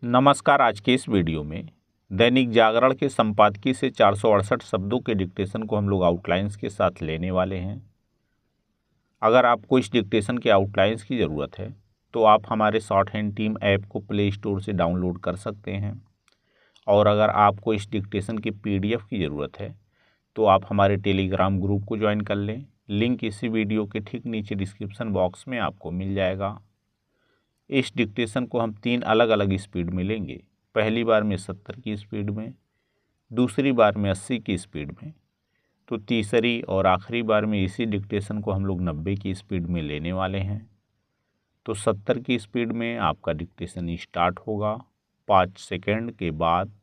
नमस्कार। आज के इस वीडियो में दैनिक जागरण के संपादकीय से 468 शब्दों के डिक्टेशन को हम लोग आउटलाइंस के साथ लेने वाले हैं। अगर आपको इस डिक्टेशन के आउटलाइंस की ज़रूरत है तो आप हमारे शॉर्ट हैंड टीम ऐप को प्ले स्टोर से डाउनलोड कर सकते हैं, और अगर आपको इस डिक्टेशन की PDF की ज़रूरत है तो आप हमारे टेलीग्राम ग्रुप को ज्वाइन कर लें। लिंक इसी वीडियो के ठीक नीचे डिस्क्रिप्शन बॉक्स में आपको मिल जाएगा। इस डिक्टेशन को हम 3 अलग अलग स्पीड में लेंगे। पहली बार में 70 की स्पीड में, दूसरी बार में 80 की स्पीड में, तो तीसरी और आखिरी बार में इसी डिक्टेशन को हम लोग 90 की स्पीड में लेने वाले हैं। तो 70 की स्पीड में आपका डिक्टेशन स्टार्ट होगा 5 सेकंड के बाद।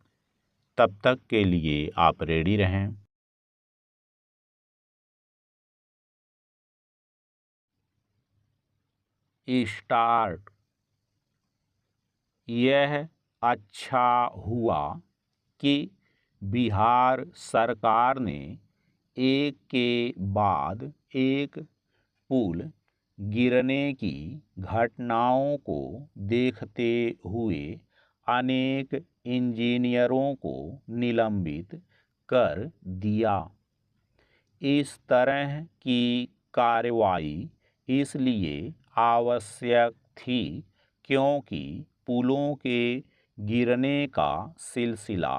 तब तक के लिए आप रेडी रहें। स्टार्ट। यह अच्छा हुआ कि बिहार सरकार ने एक के बाद एक पुल गिरने की घटनाओं को देखते हुए अनेक इंजीनियरों को निलंबित कर दिया। इस तरह की कार्रवाई इसलिए आवश्यक थी क्योंकि पुलों के गिरने का सिलसिला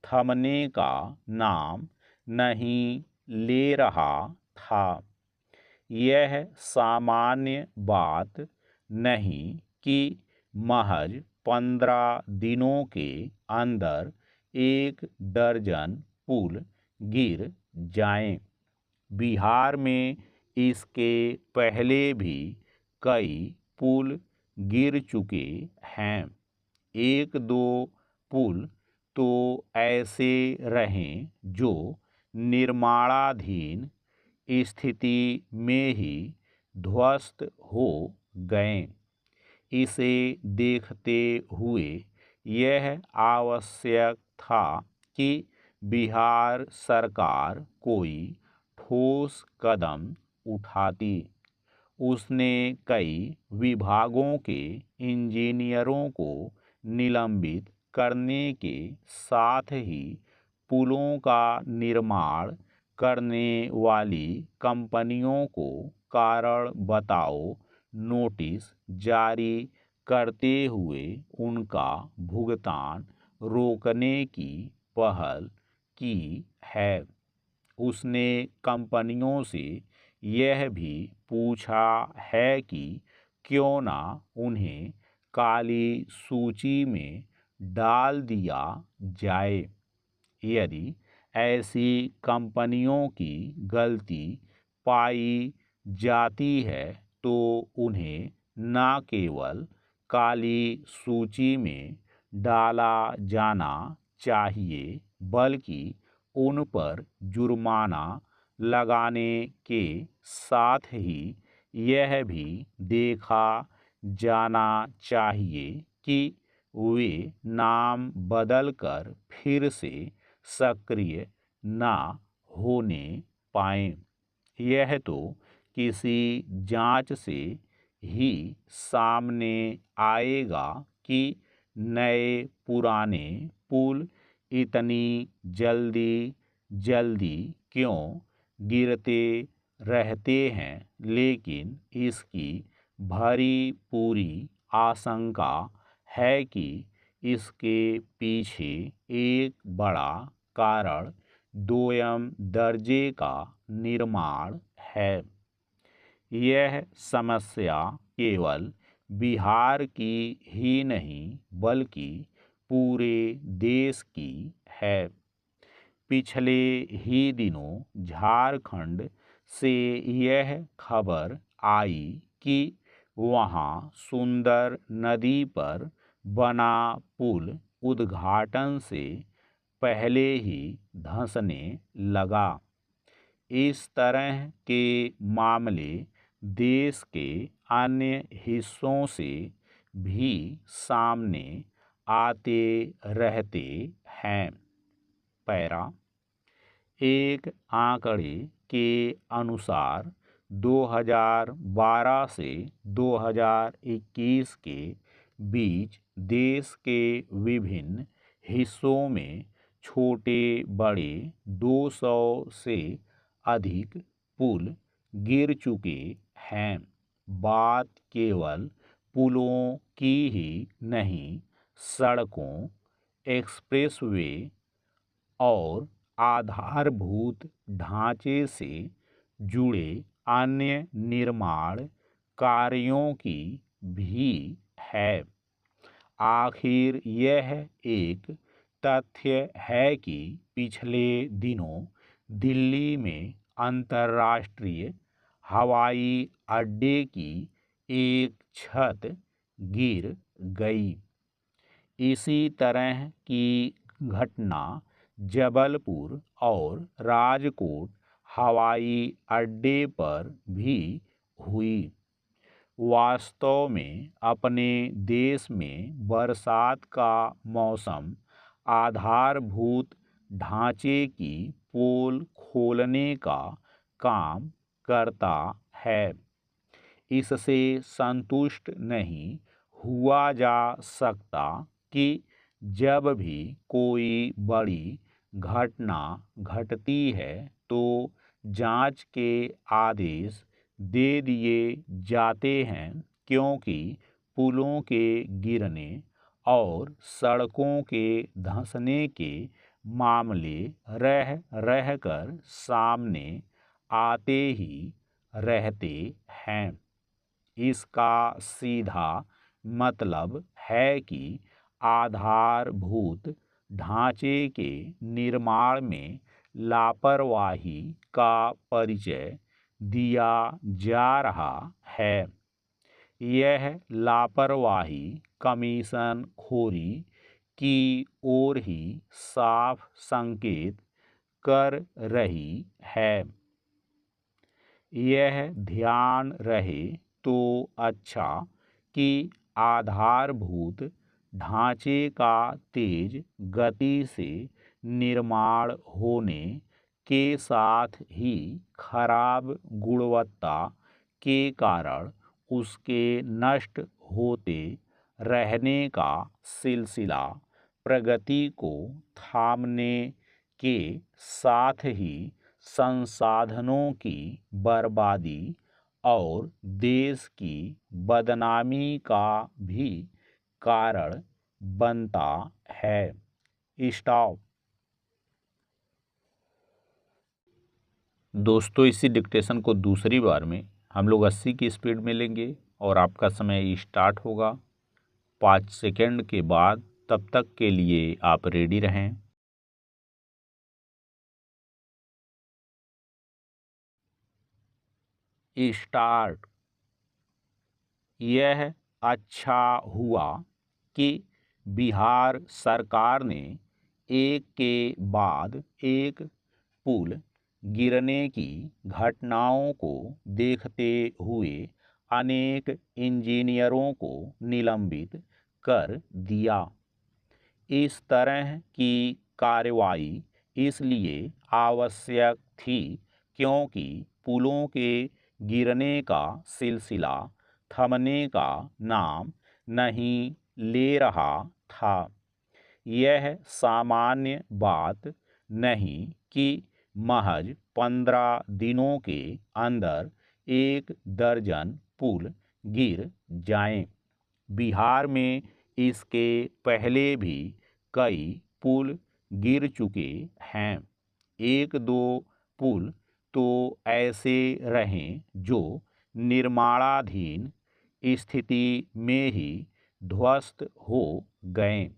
थमने का नाम नहीं ले रहा था। यह सामान्य बात नहीं कि महज 15 दिनों के अंदर 1 दर्जन पुल गिर जाएं। बिहार में इसके पहले भी कई पुल गिर चुके हैं। 1-2 पुल तो ऐसे रहे जो निर्माणाधीन स्थिति में ही ध्वस्त हो गए। इसे देखते हुए यह आवश्यक था कि बिहार सरकार कोई ठोस कदम उठाती। उसने कई विभागों के इंजीनियरों को निलंबित करने के साथ ही पुलों का निर्माण करने वाली कंपनियों को कारण बताओ नोटिस जारी करते हुए उनका भुगतान रोकने की पहल की है। उसने कंपनियों से यह भी पूछा है कि क्यों ना उन्हें काली सूची में डाल दिया जाए। यदि ऐसी कंपनियों की गलती पाई जाती है तो उन्हें न केवल काली सूची में डाला जाना चाहिए बल्कि उन पर जुर्माना लगाने के साथ ही यह भी देखा जाना चाहिए कि वे नाम बदलकर फिर से सक्रिय ना होने पाएं। यह तो किसी जांच से ही सामने आएगा कि नए पुराने पुल इतनी जल्दी जल्दी क्यों गिरते रहते हैं, लेकिन इसकी भरी पूरी आशंका है कि इसके पीछे एक बड़ा कारण दोयम दर्जे का निर्माण है। यह समस्या केवल बिहार की ही नहीं बल्कि पूरे देश की है। पिछले ही दिनों झारखंड से यह खबर आई कि वहां सुंदर नदी पर बना पुल उद्घाटन से पहले ही धंसने लगा। इस तरह के मामले देश के अन्य हिस्सों से भी सामने आते रहते हैं। पैरा। एक आंकड़े के अनुसार 2012 से 2021 के बीच देश के विभिन्न हिस्सों में छोटे बड़े 200 से अधिक पुल गिर चुके हैं। बात केवल पुलों की ही नहीं, सड़कों, एक्सप्रेसवे और आधारभूत ढांचे से जुड़े अन्य निर्माण कार्यों की भी है। आखिर यह एक तथ्य है कि पिछले दिनों दिल्ली में अंतर्राष्ट्रीय हवाई अड्डे की एक छत गिर गई। इसी तरह की घटना जबलपुर और राजकोट हवाई अड्डे पर भी हुई। वास्तव में अपने देश में बरसात का मौसम आधारभूत ढांचे की पोल खोलने का काम करता है। इससे संतुष्ट नहीं हुआ जा सकता कि जब भी कोई बड़ी घटना घटती है तो जांच के आदेश दे दिए जाते हैं, क्योंकि पुलों के गिरने और सड़कों के धंसने के मामले रह रहकर सामने आते ही रहते हैं। इसका सीधा मतलब है कि आधारभूत ढांचे के निर्माण में लापरवाही का परिचय दिया जा रहा है। यह लापरवाही कमीशन खोरी की ओर ही साफ संकेत कर रही है। यह ध्यान रहे तो अच्छा कि आधारभूत ढांचे का तेज गति से निर्माण होने के साथ ही खराब गुणवत्ता के कारण उसके नष्ट होते रहने का सिलसिला प्रगति को थामने के साथ ही संसाधनों की बर्बादी और देश की बदनामी का भी कारण बनता है। स्टॉप। दोस्तों, इसी डिक्टेशन को दूसरी बार में हम लोग 80 की स्पीड में लेंगे और आपका समय स्टार्ट होगा 5 सेकंड के बाद। तब तक के लिए आप रेडी रहें। स्टार्ट। यह अच्छा हुआ कि बिहार सरकार ने एक के बाद एक पुल गिरने की घटनाओं को देखते हुए अनेक इंजीनियरों को निलंबित कर दिया। इस तरह की कार्रवाई इसलिए आवश्यक थी क्योंकि पुलों के गिरने का सिलसिला थमने का नाम नहीं ले रहा था। यह सामान्य बात नहीं कि महज 15 दिनों के अंदर 1 दर्जन पुल गिर जाएं। बिहार में इसके पहले भी कई पुल गिर चुके हैं। 1-2 पुल तो ऐसे रहे जो निर्माणाधीन स्थिति में ही ध्वस्त हो गए।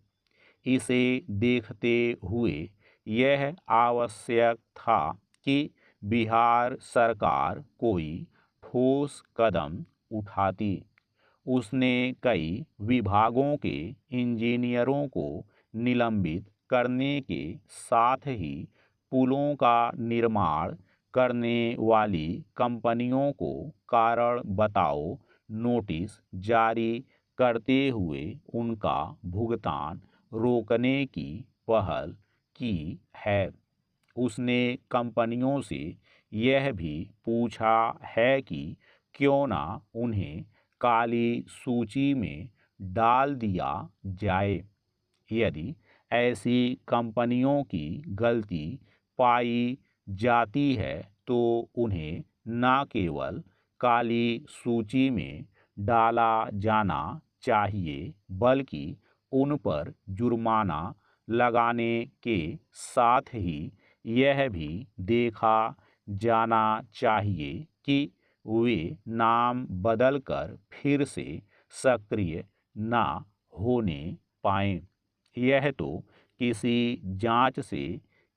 इसे देखते हुए यह आवश्यक था कि बिहार सरकार कोई ठोस कदम उठाती। उसने कई विभागों के इंजीनियरों को निलंबित करने के साथ ही पुलों का निर्माण करने वाली कंपनियों को कारण बताओ नोटिस जारी करते हुए उनका भुगतान रोकने की पहल की है। उसने कंपनियों से यह भी पूछा है कि क्यों ना उन्हें काली सूची में डाल दिया जाए। यदि ऐसी कंपनियों की गलती पाई जाती है तो उन्हें न केवल काली सूची में डाला जाना चाहिए बल्कि उन पर जुर्माना लगाने के साथ ही यह भी देखा जाना चाहिए कि वे नाम बदलकर फिर से सक्रिय ना होने पाएं। यह तो किसी जांच से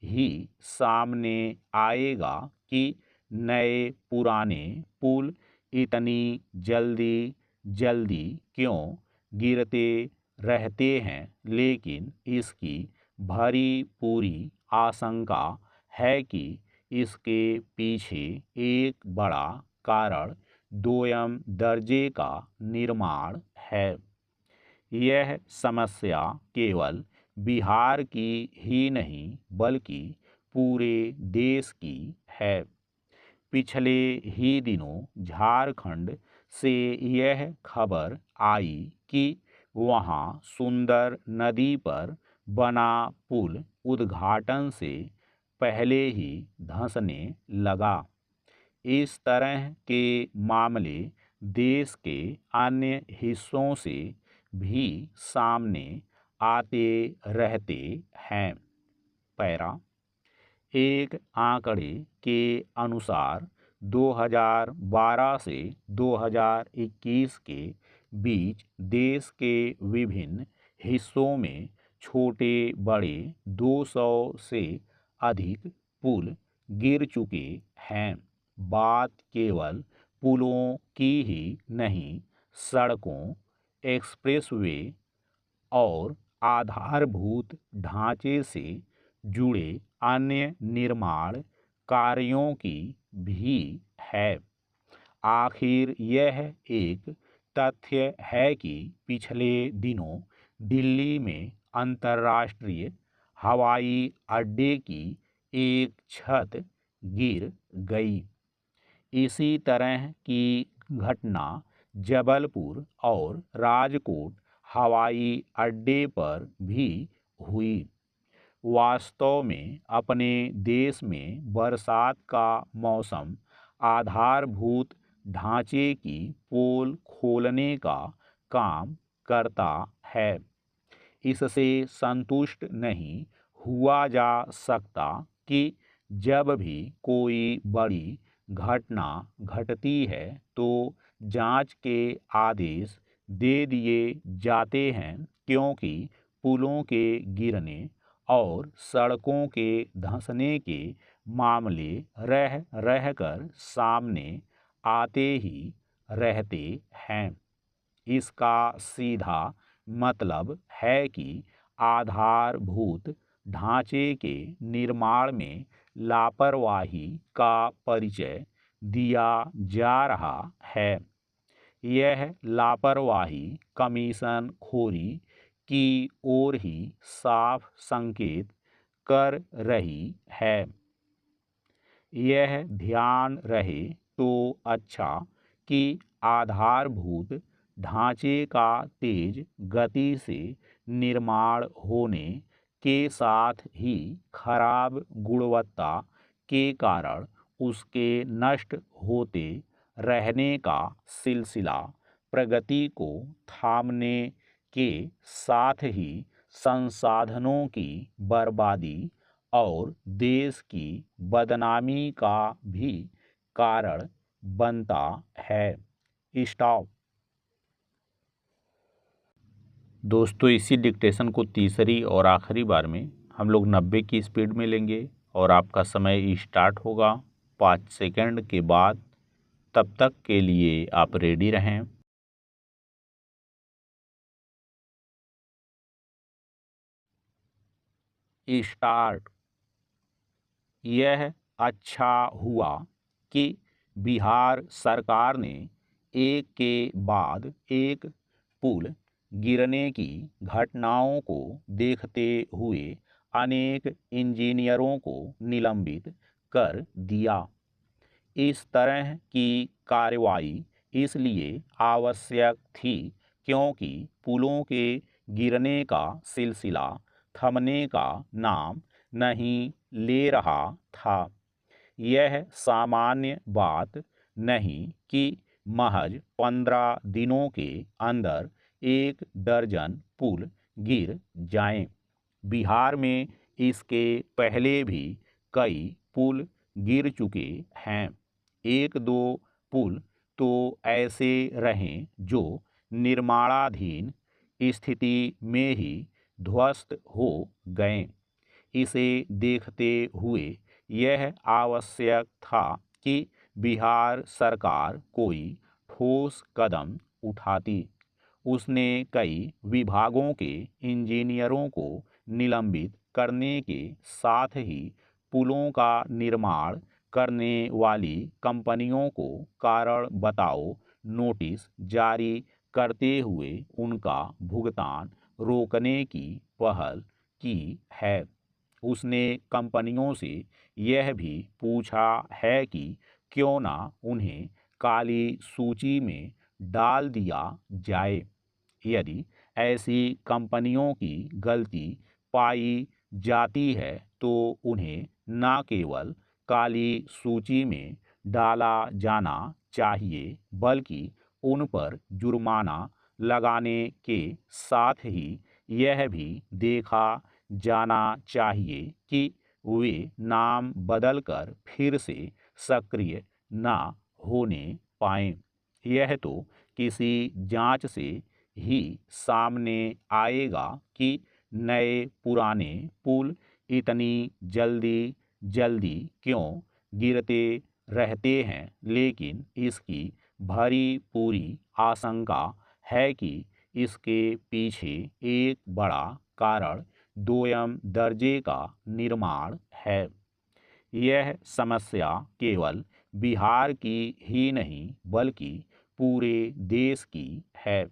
ही सामने आएगा कि नए पुराने पुल इतनी जल्दी जल्दी क्यों गिरते रहते हैं, लेकिन इसकी भरी पूरी आशंका है कि इसके पीछे एक बड़ा कारण दोयम दर्जे का निर्माण है। यह समस्या केवल बिहार की ही नहीं बल्कि पूरे देश की है। पिछले ही दिनों झारखंड से यह खबर आई कि वहां सुंदर नदी पर बना पुल उद्घाटन से पहले ही धंसने लगा। इस तरह के मामले देश के अन्य हिस्सों से भी सामने आते रहते हैं। पैरा एक आंकड़े के अनुसार 2012 से 2021 के बीच देश के विभिन्न हिस्सों में छोटे बड़े 200 से अधिक पुल गिर चुके हैं। बात केवल पुलों की ही नहीं, सड़कों, एक्सप्रेसवे और आधारभूत ढांचे से जुड़े अन्य निर्माण कार्यों की भी है। आखिर यह एक तथ्य है कि पिछले दिनों दिल्ली में अंतर्राष्ट्रीय हवाई अड्डे की एक छत गिर गई। इसी तरह की घटना जबलपुर और राजकोट हवाई अड्डे पर भी हुई। वास्तव में अपने देश में बरसात का मौसम आधारभूत ढांचे की पोल खोलने का काम करता है। इससे संतुष्ट नहीं हुआ जा सकता कि जब भी कोई बड़ी घटना घटती है तो जांच के आदेश दे दिए जाते हैं, क्योंकि पुलों के गिरने और सड़कों के धंसने के मामले रह रहकर सामने आते ही रहते हैं। इसका सीधा मतलब है कि आधारभूत ढांचे के निर्माण में लापरवाही का परिचय दिया जा रहा है। यह लापरवाही कमीशन खोरी की ओर ही साफ संकेत कर रही है। यह ध्यान रहे तो अच्छा कि आधारभूत ढांचे का तेज गति से निर्माण होने के साथ ही खराब गुणवत्ता के कारण उसके नष्ट होते रहने का सिलसिला प्रगति को थामने के साथ ही संसाधनों की बर्बादी और देश की बदनामी का भी कारण बनता है। स्टॉप। दोस्तों, इसी डिक्टेशन को तीसरी और आखिरी बार में हम लोग 90 की स्पीड में लेंगे और आपका समय स्टार्ट होगा 5 सेकंड के बाद। तब तक के लिए आप रेडी रहें। स्टार्ट। यह अच्छा हुआ कि बिहार सरकार ने एक के बाद एक पुल गिरने की घटनाओं को देखते हुए अनेक इंजीनियरों को निलंबित कर दिया। इस तरह की कार्रवाई इसलिए आवश्यक थी क्योंकि पुलों के गिरने का सिलसिला थमने का नाम नहीं ले रहा था। यह सामान्य बात नहीं कि महज 15 दिनों के अंदर 1 दर्जन पुल गिर जाएं। बिहार में इसके पहले भी कई पुल गिर चुके हैं। 1-2 पुल तो ऐसे रहें जो निर्माणाधीन स्थिति में ही ध्वस्त हो गए। इसे देखते हुए यह आवश्यक था कि बिहार सरकार कोई ठोस कदम उठाती। उसने कई विभागों के इंजीनियरों को निलंबित करने के साथ ही पुलों का निर्माण करने वाली कंपनियों को कारण बताओ नोटिस जारी करते हुए उनका भुगतान रोकने की पहल की है। उसने कंपनियों से यह भी पूछा है कि क्यों ना उन्हें काली सूची में डाल दिया जाए। यदि ऐसी कंपनियों की गलती पाई जाती है तो उन्हें न केवल काली सूची में डाला जाना चाहिए बल्कि उन पर जुर्माना लगाने के साथ ही यह भी देखा जाना चाहिए कि वे नाम बदलकर फिर से सक्रिय ना होने पाएं। यह तो किसी जांच से ही सामने आएगा कि नए पुराने पुल इतनी जल्दी जल्दी क्यों गिरते रहते हैं, लेकिन इसकी भरी पूरी आशंका है कि इसके पीछे एक बड़ा कारण दोयम दर्जे का निर्माण है। यह समस्या केवल बिहार की ही नहीं बल्कि पूरे देश की है।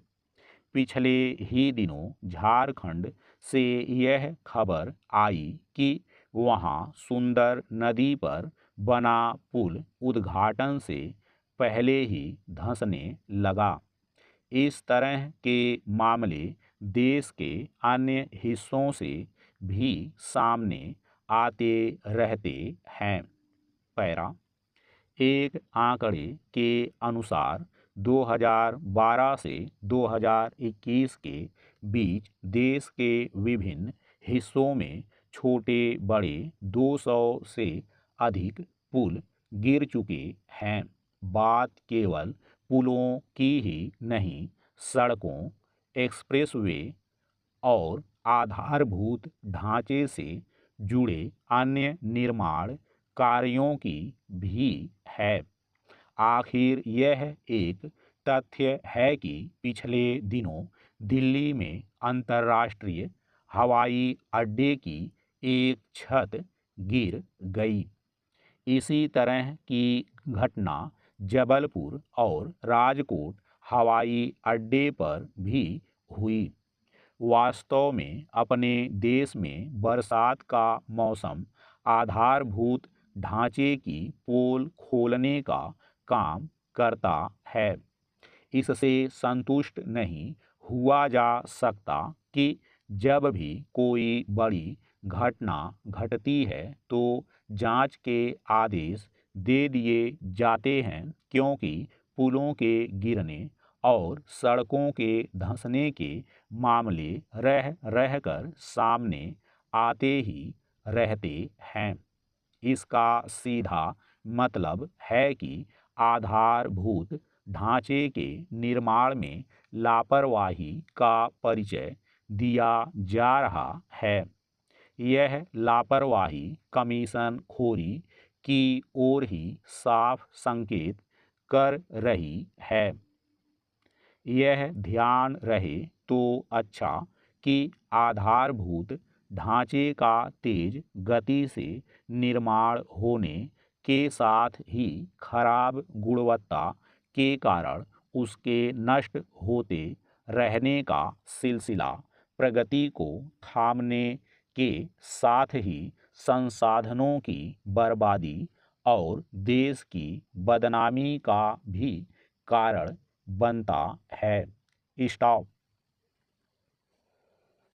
पिछले ही दिनों झारखंड से यह खबर आई कि वहां सुंदर नदी पर बना पुल उद्घाटन से पहले ही धंसने लगा। इस तरह के मामले देश के अन्य हिस्सों से भी सामने आते रहते हैं। पैरा एक आंकड़े के अनुसार 2012 से 2021 के बीच देश के विभिन्न हिस्सों में छोटे बड़े 200 से अधिक पुल गिर चुके हैं। बात केवल पुलों की ही नहीं, सड़कों, एक्सप्रेसवे और आधारभूत ढांचे से जुड़े अन्य निर्माण कार्यों की भी है। आखिर यह एक तथ्य है कि पिछले दिनों दिल्ली में अंतर्राष्ट्रीय हवाई अड्डे की एक छत गिर गई। इसी तरह की घटना जबलपुर और राजकोट हवाई अड्डे पर भी हुई। वास्तव में अपने देश में बरसात का मौसम आधारभूत ढांचे की पोल खोलने का काम करता है। इससे संतुष्ट नहीं हुआ जा सकता कि जब भी कोई बड़ी घटना घटती है तो जांच के आदेश दे दिए जाते हैं, क्योंकि पुलों के गिरने और सड़कों के धंसने के मामले रह रहकर सामने आते ही रहते हैं। इसका सीधा मतलब है कि आधारभूत ढांचे के निर्माण में लापरवाही का परिचय दिया जा रहा है। यह लापरवाही कमीशन खोरी की ओर ही साफ संकेत कर रही है। यह ध्यान रहे तो अच्छा कि आधारभूत ढांचे का तेज गति से निर्माण होने के साथ ही खराब गुणवत्ता के कारण उसके नष्ट होते रहने का सिलसिला प्रगति को थामने के साथ ही संसाधनों की बर्बादी और देश की बदनामी का भी कारण बनता है। स्टॉप।